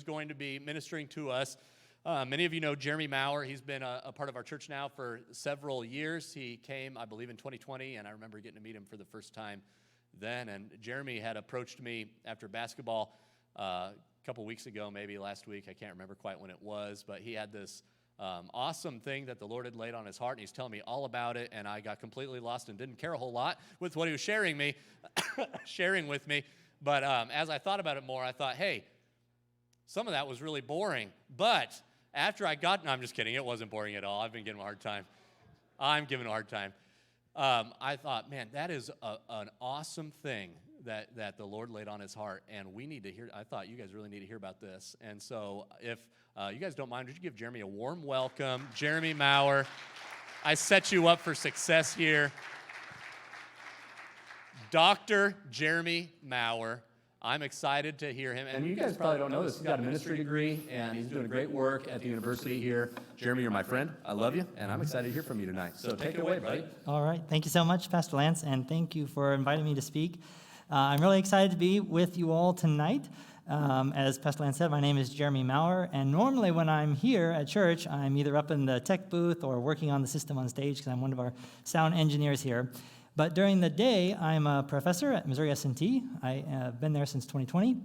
going to be ministering to us. Many of you know Jeremy Maurer. He's been a part of our church now for several years. He came, I believe, in 2020, and I remember getting to meet him for the first time then. And Jeremy had approached me after basketball a couple weeks ago, maybe last week. I can't remember quite when it was, but he had this awesome thing that the Lord had laid on his heart, and he's telling me all about it, and I got completely lost and didn't care a whole lot with what he was sharing with me. But as I thought about it more, I thought, hey, some of that was really boring. But after I got, no, I'm just kidding. It wasn't boring at all. I've been giving him a hard time. I'm giving a hard time. I thought, man, that is an awesome thing that the Lord laid on his heart, and we need to hear. I thought you guys really need to hear about this. And so if you guys don't mind, would you give Jeremy a warm welcome? Jeremy Maurer, I set you up for success here. Dr. Jeremy Maurer. I'm excited to hear him. And you guys probably don't know this. He's got a ministry degree, and he's doing great work at the university here. Jeremy, you're my friend. I love you, and I'm excited to hear from you tonight. So take it away, buddy. All right. Thank you so much, Pastor Lance, and thank you for inviting me to speak. I'm really excited to be with you all tonight. As Pastor Lance said, my name is Jeremy Maurer, and normally when I'm here at church, I'm either up in the tech booth or working on the system on stage because I'm one of our sound engineers here. But during the day, I'm a professor at Missouri S&T. I have been there since 2020.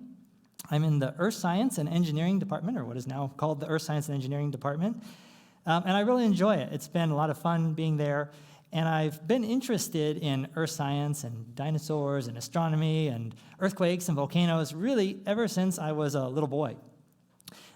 I'm in the Earth Science and Engineering Department, or what is now called the Earth Science and Engineering Department. And I really enjoy it. It's been a lot of fun being there. And I've been interested in earth science and dinosaurs and astronomy and earthquakes and volcanoes really ever since I was a little boy.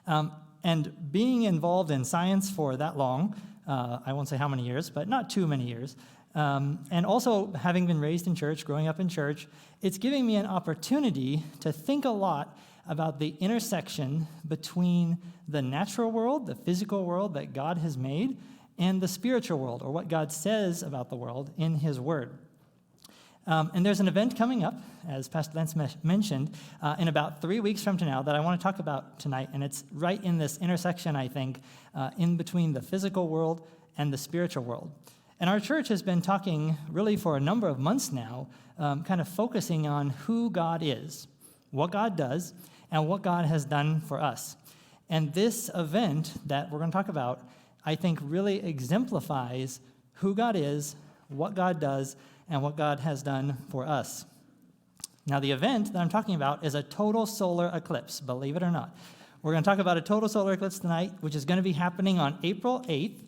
And being involved in science for that long, I won't say how many years, but not too many years, and also having been raised in church, growing up in church, it's giving me an opportunity to think a lot about the intersection between the natural world, the physical world that God has made, and the spiritual world, or what God says about the world in his word. And there's an event coming up, as Pastor Lance mentioned, in about 3 weeks from now that I want to talk about tonight, and it's right in this intersection, I think, in between the physical world and the spiritual world. And our church has been talking really for a number of months now, kind of focusing on who God is, what God does, and what God has done for us. And this event that we're going to talk about, I think, really exemplifies who God is, what God does, and what God has done for us. Now, the event that I'm talking about is a total solar eclipse, believe it or not. We're going to talk about a total solar eclipse tonight, which is going to be happening on April 8th.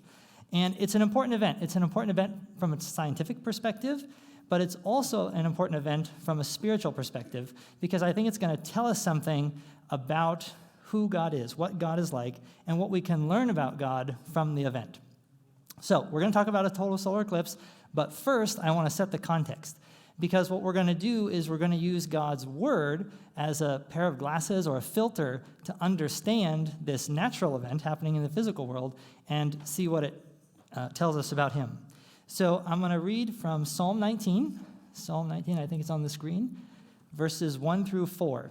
And it's an important event. It's an important event from a scientific perspective, but it's also an important event from a spiritual perspective, because I think it's going to tell us something about who God is, what God is like, and what we can learn about God from the event. So we're going to talk about a total solar eclipse, but first I want to set the context, because what we're going to do is we're going to use God's word as a pair of glasses or a filter to understand this natural event happening in the physical world and see what it tells us about him. So I'm going to read from Psalm 19. Psalm 19, I think it's on the screen, verses 1 through 4.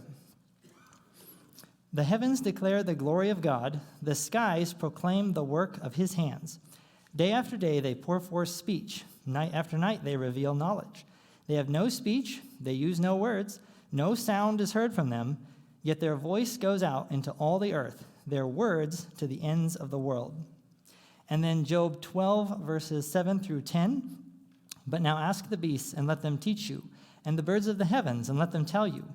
The heavens declare the glory of God. The skies proclaim the work of his hands. Day after day they pour forth speech. Night after night they reveal knowledge. They have no speech. They use no words. No sound is heard from them. Yet their voice goes out into all the earth, their words to the ends of the world. And then Job 12, verses 7 through 10. But now ask the beasts, and let them teach you, and the birds of the heavens, and let them tell you.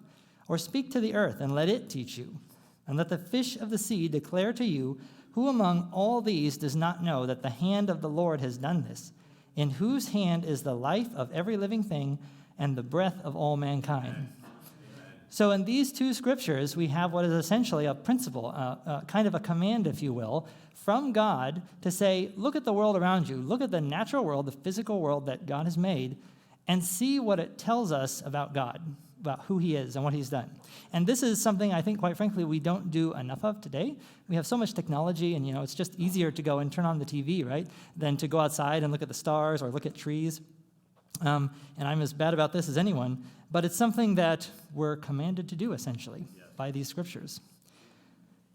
Or speak to the earth, and let it teach you. And let the fish of the sea declare to you, who among all these does not know that the hand of the Lord has done this, in whose hand is the life of every living thing, and the breath of all mankind. So in these two scriptures, we have what is essentially a principle, kind of a command, if you will, from God to say, look at the world around you, look at the natural world, the physical world that God has made, and see what it tells us about God, about who he is and what he's done. And this is something I think, quite frankly, we don't do enough of today. We have so much technology, and it's just easier to go and turn on the TV, right, than to go outside and look at the stars or look at trees. And I'm as bad about this as anyone, but it's something that we're commanded to do, essentially, by these scriptures.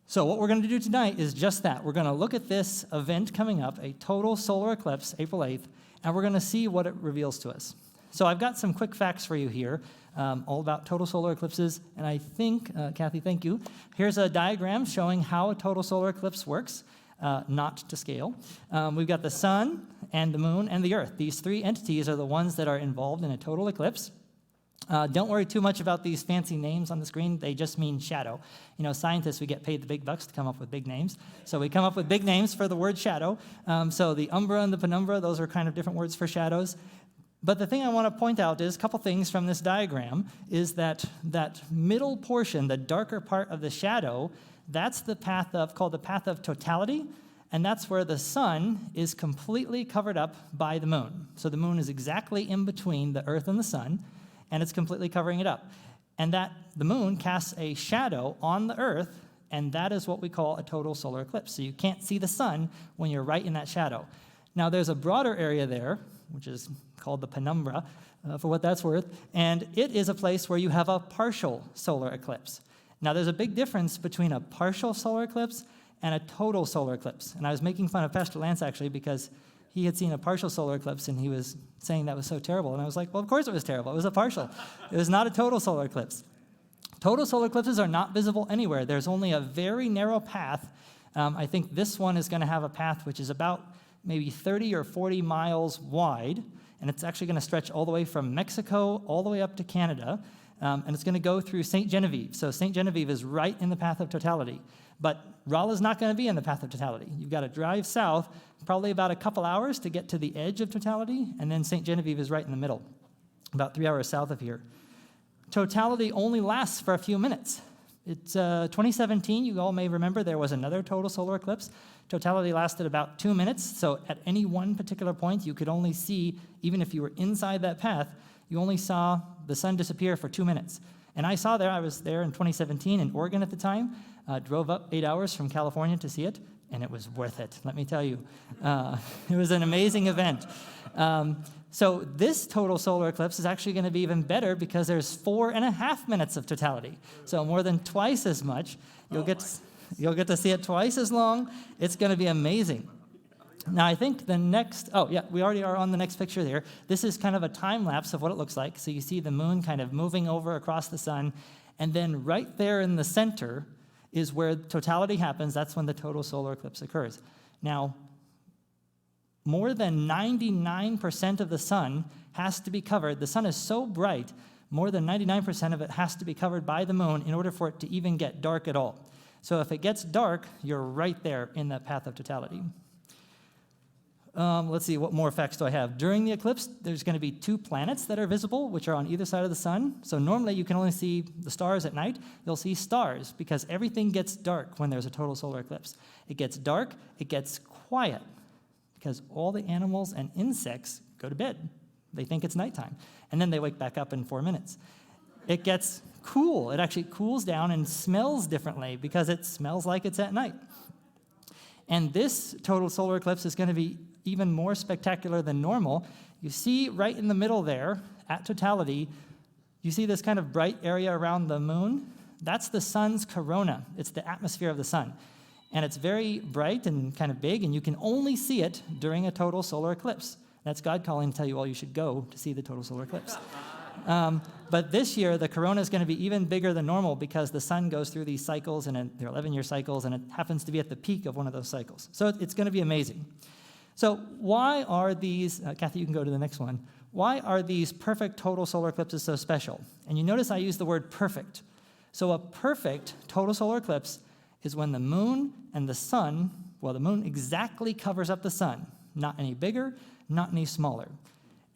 So what we're going to do tonight is just that. We're going to look at this event coming up, a total solar eclipse, April 8th, and we're going to see what it reveals to us. So I've got some quick facts for you here, all about total solar eclipses. And I think, Kathy, thank you. Here's a diagram showing how a total solar eclipse works, not to scale. We've got the sun and the moon and the earth. These three entities are the ones that are involved in a total eclipse. Don't worry too much about these fancy names on the screen. They just mean shadow. You know, scientists, we get paid the big bucks to come up with big names. So we come up with big names for the word shadow. So the umbra and the penumbra, those are kind of different words for shadows. But the thing I want to point out is a couple things from this diagram is that middle portion, the darker part of the shadow, that's the path of, called the path of totality. And that's where the sun is completely covered up by the moon. So the moon is exactly in between the earth and the sun, and it's completely covering it up. And that the moon casts a shadow on the earth, and that is what we call a total solar eclipse. So you can't see the sun when you're right in that shadow. Now there's a broader area there, which is called the penumbra, for what that's worth, and it is a place where you have a partial solar eclipse. Now there's a big difference between a partial solar eclipse and a total solar eclipse. And I was making fun of Pastor Lance, actually, because he had seen a partial solar eclipse, and he was saying that was so terrible. And I was like, well, of course it was terrible. It was a partial. It was not a total solar eclipse. Total solar eclipses are not visible anywhere. There's only a very narrow path. I think this one is going to have a path which is about maybe 30 or 40 miles wide, and it's actually going to stretch all the way from Mexico all the way up to Canada, and it's going to go through St. Genevieve. So St. Genevieve is right in the path of totality. But Rolla's not going to be in the path of totality. You've got to drive south probably about a couple hours to get to the edge of totality, and then St. Genevieve is right in the middle, about 3 hours south of here. Totality only lasts for a few minutes. It's 2017, you all may remember, there was another total solar eclipse. Totality lasted about 2 minutes, so at any one particular point, you could only see, even if you were inside that path, you only saw the sun disappear for 2 minutes. And I was there in 2017 in Oregon at the time, drove up 8 hours from California to see it, and it was worth it, let me tell you. It was an amazing event. So this total solar eclipse is actually going to be even better because there's 4.5 minutes of totality. So more than twice as much. You'll get to see it twice as long. It's going to be amazing. Now, I think the next, we already are on the next picture there. This is kind of a time lapse of what it looks like. So you see the moon kind of moving over across the sun, and then right there in the center is where totality happens. That's when the total solar eclipse occurs. Now, more than 99% of the sun has to be covered. The sun is so bright, more than 99% of it has to be covered by the moon in order for it to even get dark at all. So if it gets dark, you're right there in that path of totality. Let's see, what more facts do I have? During the eclipse, there's going to be 2 planets that are visible, which are on either side of the sun. So normally you can only see the stars at night. You'll see stars because everything gets dark when there's a total solar eclipse. It gets dark, it gets quiet because all the animals and insects go to bed. They think it's nighttime. And then they wake back up in 4 minutes. It gets cool. It actually cools down and smells differently because it smells like it's at night. And this total solar eclipse is going to be even more spectacular than normal. You see right in the middle there, at totality, you see this kind of bright area around the moon? That's the sun's corona. It's the atmosphere of the sun. And it's very bright and kind of big, and you can only see it during a total solar eclipse. That's God calling to tell you all you should go to see the total solar eclipse. But this year, the corona is going to be even bigger than normal because the sun goes through these cycles, and they're 11-year cycles, and it happens to be at the peak of one of those cycles. So it's going to be amazing. So why are these, Kathy, you can go to the next one. Why are these perfect total solar eclipses so special? And you notice I use the word perfect. So a perfect total solar eclipse is when the moon and the sun, well, the moon exactly covers up the sun, not any bigger, not any smaller.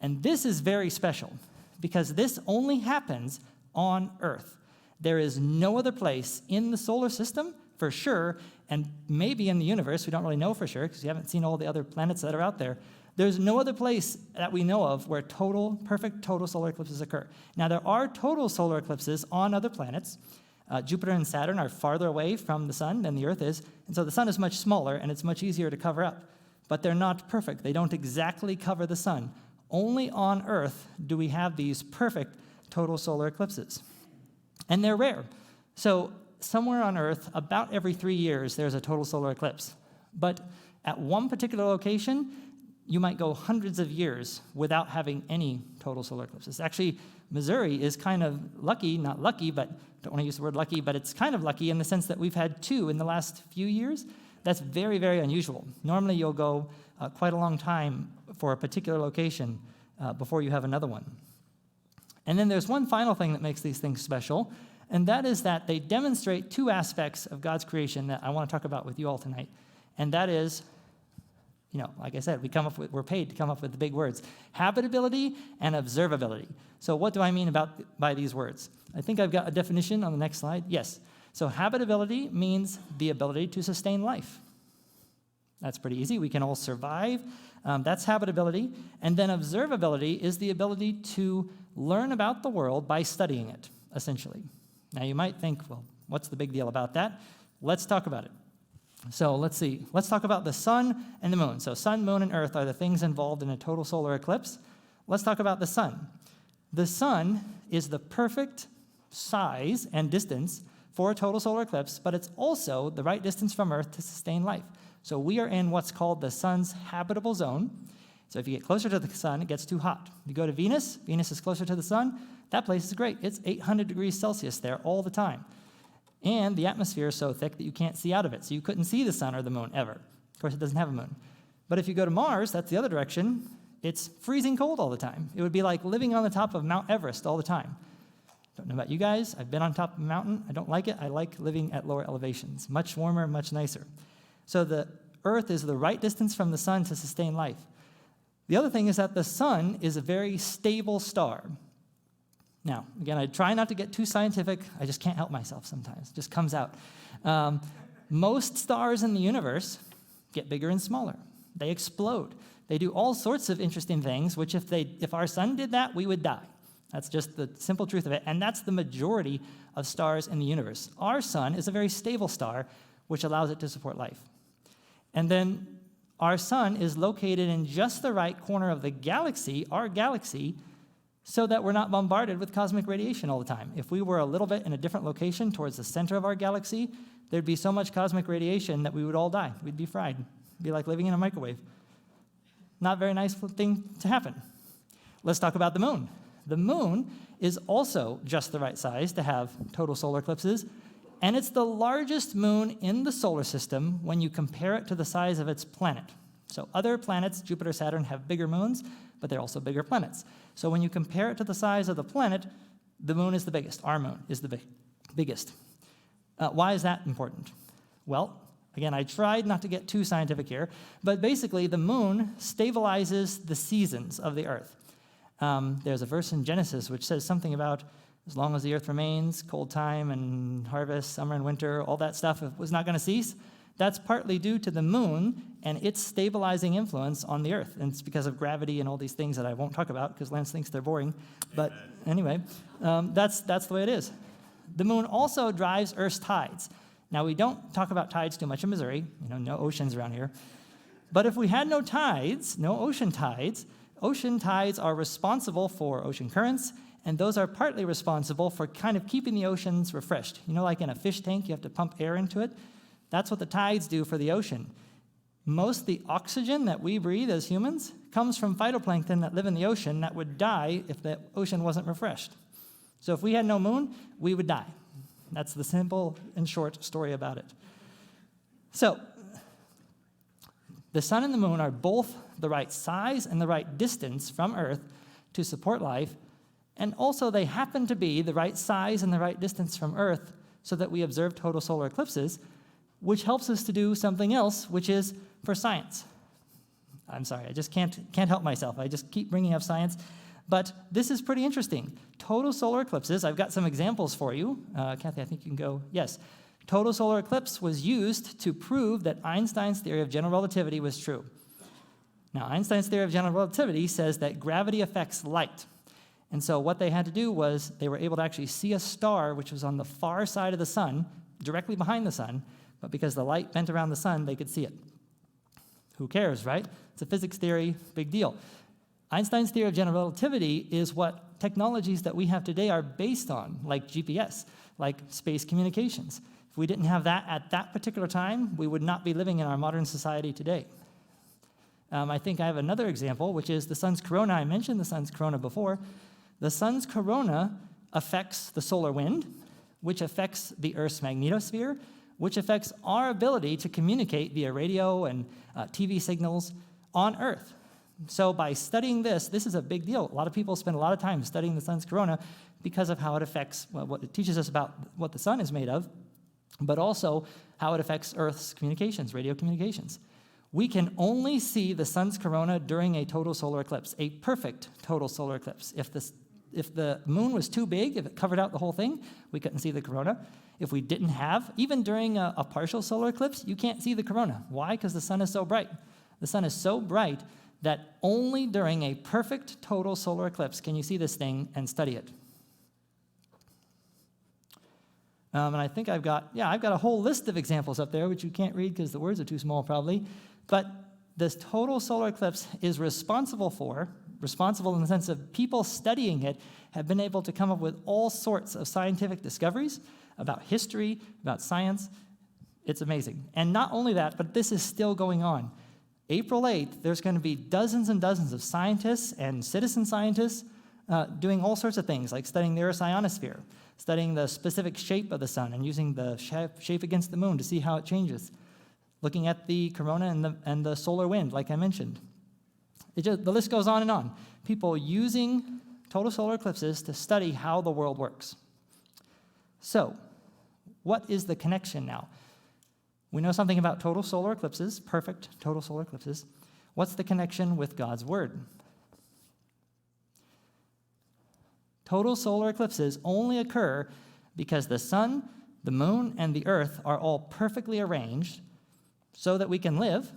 And this is very special because this only happens on Earth. There is no other place in the solar system, for sure, and maybe in the universe, we don't really know for sure because we haven't seen all the other planets that are out there. There's no other place that we know of where perfect total solar eclipses occur. Now, there are total solar eclipses on other planets. Jupiter and Saturn are farther away from the sun than the Earth is, and so the sun is much smaller, and it's much easier to cover up. But they're not perfect. They don't exactly cover the sun. Only on Earth do we have these perfect total solar eclipses. And they're rare. So somewhere on Earth, about every 3 years, there's a total solar eclipse. But at one particular location, you might go hundreds of years without having any total solar eclipses. Actually, Missouri is kind of lucky, not lucky, but don't want to use the word lucky, but it's kind of lucky in the sense that we've had 2 in the last few years. That's very, very unusual. Normally, you'll go quite a long time for a particular location before you have another one. And then there's one final thing that makes these things special, and that is that they demonstrate 2 aspects of God's creation that I want to talk about with you all tonight. And that is, like I said, we're paid to come up with the big words: habitability and observability. So what do I mean by these words? I think I've got a definition on the next slide. Yes. So habitability means the ability to sustain life. That's pretty easy. We can all survive. That's habitability. And then observability is the ability to learn about the world by studying it, essentially. Now, you might think, well, what's the big deal about that? Let's talk about it. So let's see. Let's talk about the sun and the moon. So sun, moon, and earth are the things involved in a total solar eclipse. Let's talk about the sun. The sun is the perfect size and distance for a total solar eclipse, but it's also the right distance from Earth to sustain life. So we are in what's called the sun's habitable zone. So if you get closer to the sun, it gets too hot. You go to Venus, Venus is closer to the sun, that place is great. It's 800 degrees Celsius there all the time. And the atmosphere is so thick that you can't see out of it, so you couldn't see the sun or the moon ever. Of course, it doesn't have a moon. But if you go to Mars, that's the other direction, it's freezing cold all the time. It would be like living on the top of Mount Everest all the time. Don't know about you guys. I've been on top of a mountain. I don't like it. I like living at lower elevations. Much warmer, much nicer. So the Earth is the right distance from the sun to sustain life. The other thing is that the sun is a very stable star. Now, again, I try not to get too scientific. I just can't help myself sometimes. It just comes out. Most stars in the universe get bigger and smaller. They explode. They do all sorts of interesting things, which if our sun did that, we would die. That's just the simple truth of it, and that's the majority of stars in the universe. Our sun is a very stable star, which allows it to support life. And then our sun is located in just the right corner of the galaxy, our galaxy, so that we're not bombarded with cosmic radiation all the time. If we were a little bit in a different location towards the center of our galaxy, there'd be so much cosmic radiation that we would all die. We'd be fried. It'd be like living in a microwave. Not a very nice thing to happen. Let's talk about the moon. The moon is also just the right size to have total solar eclipses, and it's the largest moon in the solar system when you compare it to the size of its planet. So other planets, Jupiter, Saturn, have bigger moons, but they're also bigger planets. So when you compare it to the size of the planet, the moon is the biggest. Our moon is the biggest. Why is that important? Well, again, I tried not to get too scientific here, but basically the moon stabilizes the seasons of the Earth. There's a verse in Genesis which says something about as long as the earth remains, cold time and harvest, summer and winter, all that stuff was not going to cease. That's partly due to the moon and its stabilizing influence on the earth. And it's because of gravity and all these things that I won't talk about because Lance thinks they're boring. But anyway, that's the way it is. The moon also drives Earth's tides. Now, we don't talk about tides too much in Missouri. No oceans around here. But if we had no tides, no ocean tides are responsible for ocean currents, and those are partly responsible for kind of keeping the oceans refreshed. Like in a fish tank, you have to pump air into it. That's what the tides do for the ocean. Most of the oxygen that we breathe as humans comes from phytoplankton that live in the ocean that would die if the ocean wasn't refreshed. So if we had no moon, we would die. That's the simple and short story about it. So the sun and the moon are both the right size and the right distance from Earth to support life, and also they happen to be the right size and the right distance from Earth so that we observe total solar eclipses, which helps us to do something else, which is for science. I'm sorry, I just can't help myself. I just keep bringing up science. But this is pretty interesting. Total solar eclipses, I've got some examples for you. Kathy, I think you can go. Yes. Total solar eclipse was used to prove that Einstein's theory of general relativity was true. Now, Einstein's theory of general relativity says that gravity affects light. And so what they had to do was they were able to actually see a star which was on the far side of the sun, directly behind the sun, but because the light bent around the sun, they could see it. Who cares, right? It's a physics theory, big deal. Einstein's theory of general relativity is what technologies that we have today are based on, like GPS, like space communications. If we didn't have that at that particular time, we would not be living in our modern society today. I think I have another example, which is the sun's corona. I mentioned the sun's corona before. The sun's corona affects the solar wind, which affects the Earth's magnetosphere, which affects our ability to communicate via radio and TV signals on Earth. So by studying this is a big deal. A lot of people spend a lot of time studying the sun's corona because of how it affects, what it teaches us about what the sun is made of, but also how it affects Earth's communications, radio communications. We can only see the sun's corona during a total solar eclipse, a perfect total solar eclipse. If the moon was too big, if it covered out the whole thing, we couldn't see the corona. If we didn't have, even during a partial solar eclipse, you can't see the corona. Why? Because the sun is so bright. The sun is so bright that only during a perfect total solar eclipse can you see this thing and study it. And I think I've got a whole list of examples up there, which you can't read because the words are too small probably. But this total solar eclipse is responsible in the sense of people studying it have been able to come up with all sorts of scientific discoveries about history, about science. It's amazing. And not only that, but this is still going on. April 8th, there's going to be dozens and dozens of scientists and citizen scientists doing all sorts of things, like studying the Earth's ionosphere, studying the specific shape of the sun and using the shape against the moon to see how it changes, looking at the corona and the solar wind, like I mentioned. The list goes on and on. People using total solar eclipses to study how the world works. So, what is the connection now? We know something about total solar eclipses, perfect total solar eclipses. What's the connection with God's Word? Total solar eclipses only occur because the sun, the moon, and the earth are all perfectly arranged so that we can live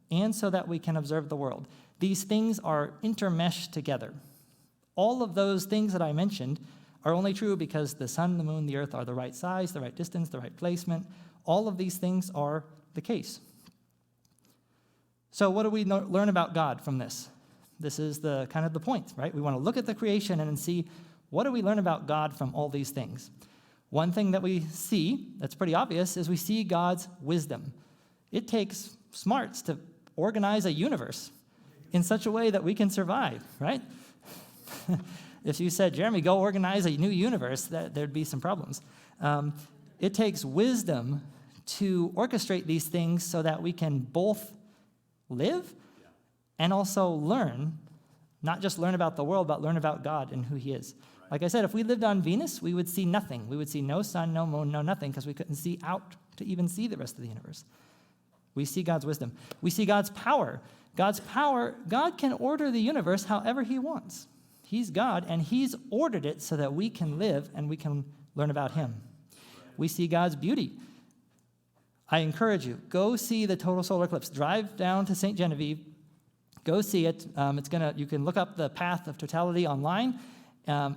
and so that we can observe the world. These things are intermeshed together. All of those things that I mentioned are only true because the sun, the moon, the earth are the right size, the right distance, the right placement. All of these things are the case. So what do we learn about God from this? This is the kind of the point, right? We want to look at the creation and see what do we learn about God from all these things. One thing that we see that's pretty obvious is we see God's wisdom. It takes smarts to organize a universe in such a way that we can survive, right? If you said, Jeremy, go organize a new universe, there'd be some problems. It takes wisdom to orchestrate these things so that we can both live and also learn, not just learn about the world, but learn about God and who he is. Like I said, if we lived on Venus, we would see nothing. We would see no sun, no moon, no nothing, because we couldn't see out to even see the rest of the universe. We see God's wisdom. We see God's power. God's power, God can order the universe however he wants. He's God, and he's ordered it so that we can live and we can learn about him. We see God's beauty. I encourage you, go see the total solar eclipse. Drive down to St. Genevieve. Go see it. You can look up the path of totality online.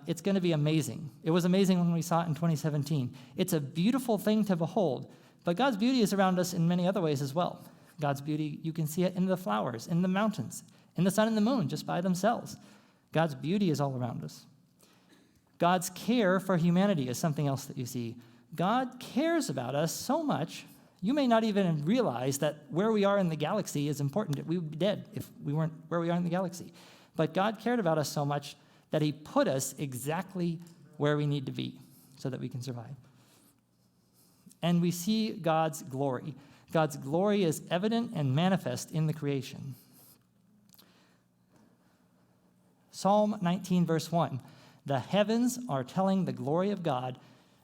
It's going to be amazing. It was amazing when we saw it in 2017. It's a beautiful thing to behold, but God's beauty is around us in many other ways as well. God's beauty, you can see it in the flowers, in the mountains, in the sun and the moon just by themselves. God's beauty is all around us. God's care for humanity is something else that you see. God cares about us so much, you may not even realize that where we are in the galaxy is important. We would be dead if we weren't where we are in the galaxy. But God cared about us so much that he put us exactly where we need to be so that we can survive. And we see God's glory. God's glory is evident and manifest in the creation. Psalm 19, verse 1, the heavens are telling the glory of God,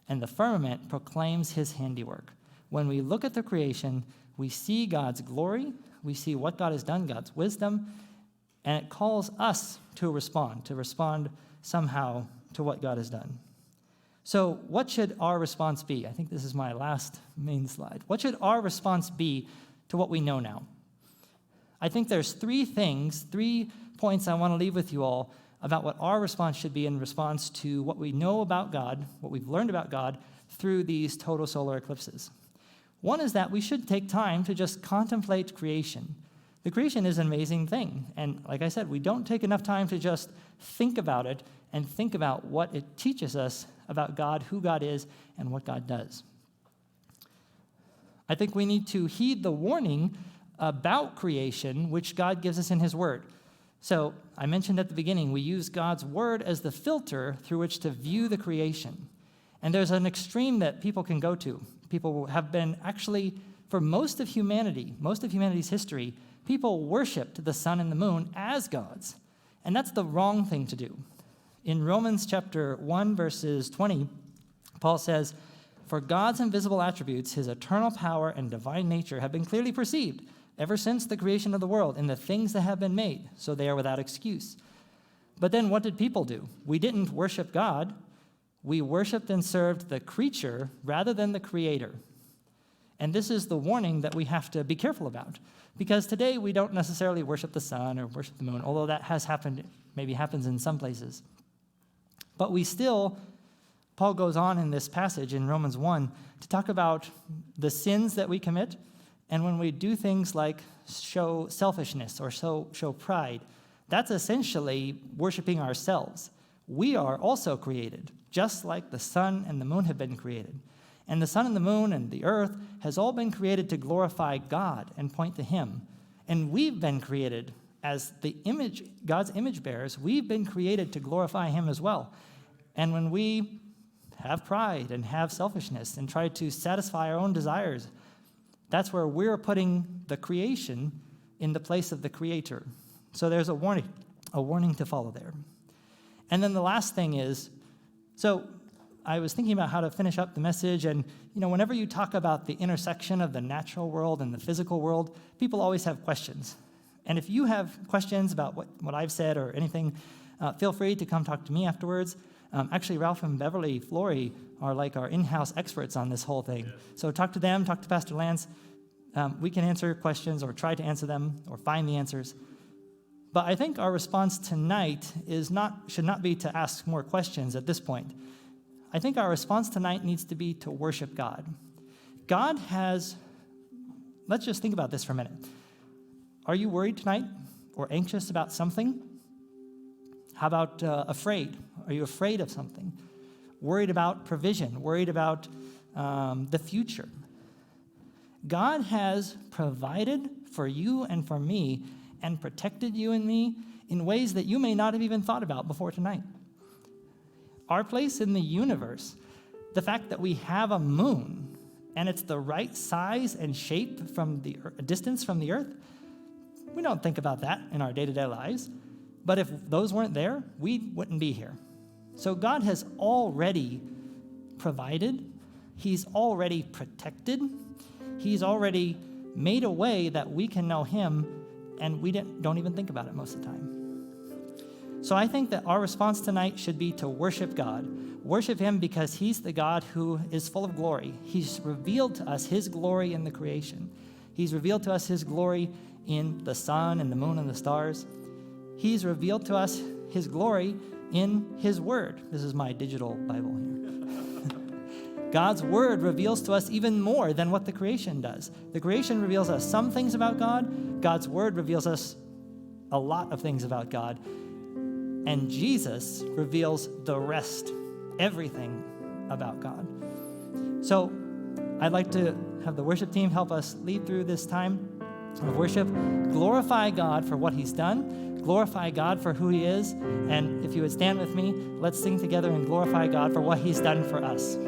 and the firmament proclaims his handiwork. When we look at the creation, we see God's glory, we see what God has done, God's wisdom, and it calls us to respond somehow to what God has done. So what should our response be? I think this is my last main slide. What should our response be to what we know now? I think there's 3 points I want to leave with you all about what our response should be in response to what we know about God, what we've learned about God through these total solar eclipses. One is that we should take time to just contemplate creation. The creation is an amazing thing. And like I said, we don't take enough time to just think about it and think about what it teaches us about God, who God is, and what God does. I think we need to heed the warning about creation, which God gives us in his word. So I mentioned at the beginning, we use God's word as the filter through which to view the creation. And there's an extreme that people can go to. People have been actually, for most of humanity's history, people worshiped the sun and the moon as gods. And that's the wrong thing to do. In Romans chapter 1, verses 20, Paul says, "For God's invisible attributes, his eternal power and divine nature have been clearly perceived ever since the creation of the world in the things that have been made, so they are without excuse." But then what did people do? We didn't worship God. We worshiped and served the creature rather than the creator. And this is the warning that we have to be careful about. Because today we don't necessarily worship the sun or worship the moon, although that has happened, maybe happens in some places. But we still, Paul goes on in this passage in Romans 1 to talk about the sins that we commit, and when we do things like show selfishness or show pride, that's essentially worshiping ourselves. We are also created, just like the sun and the moon have been created. And the sun and the moon and the earth has all been created to glorify God and point to him. And we've been created as God's image bearers. We've been created to glorify him as well. And when we have pride and have selfishness and try to satisfy our own desires, that's where we're putting the creation in the place of the creator. So there's a warning to follow there. And then the last thing is, so I was thinking about how to finish up the message, and whenever you talk about the intersection of the natural world and the physical world, people always have questions. And if you have questions about what I've said or anything, feel free to come talk to me afterwards. Actually, Ralph and Beverly Flory are like our in-house experts on this whole thing. So talk to them, talk to Pastor Lance. We can answer questions or try to answer them or find the answers. But I think our response tonight should not be to ask more questions at this point. I think our response tonight needs to be to worship God. Let's just think about this for a minute. Are you worried tonight or anxious about something? How about afraid? Are you afraid of something? Worried about provision? Worried about the future? God has provided for you and for me and protected you and me in ways that you may not have even thought about before tonight. Our place in the universe, the fact that we have a moon and it's the right size and shape from the distance from the earth, we don't think about that in our day-to-day lives. But if those weren't there, we wouldn't be here. So God has already provided. He's already protected. He's already made a way that we can know him, and we don't even think about it most of the time. So I think that our response tonight should be to worship God. Worship him because he's the God who is full of glory. He's revealed to us his glory in the creation. He's revealed to us his glory in the sun and the moon and the stars. He's revealed to us his glory in his word. This is my digital Bible here. God's word reveals to us even more than what the creation does. The creation reveals us some things about God. God's word reveals us a lot of things about God. And Jesus reveals the rest, everything about God. So I'd like to have the worship team help us lead through this time of worship. Glorify God for what he's done. Glorify God for who he is. And if you would stand with me, let's sing together and glorify God for what he's done for us.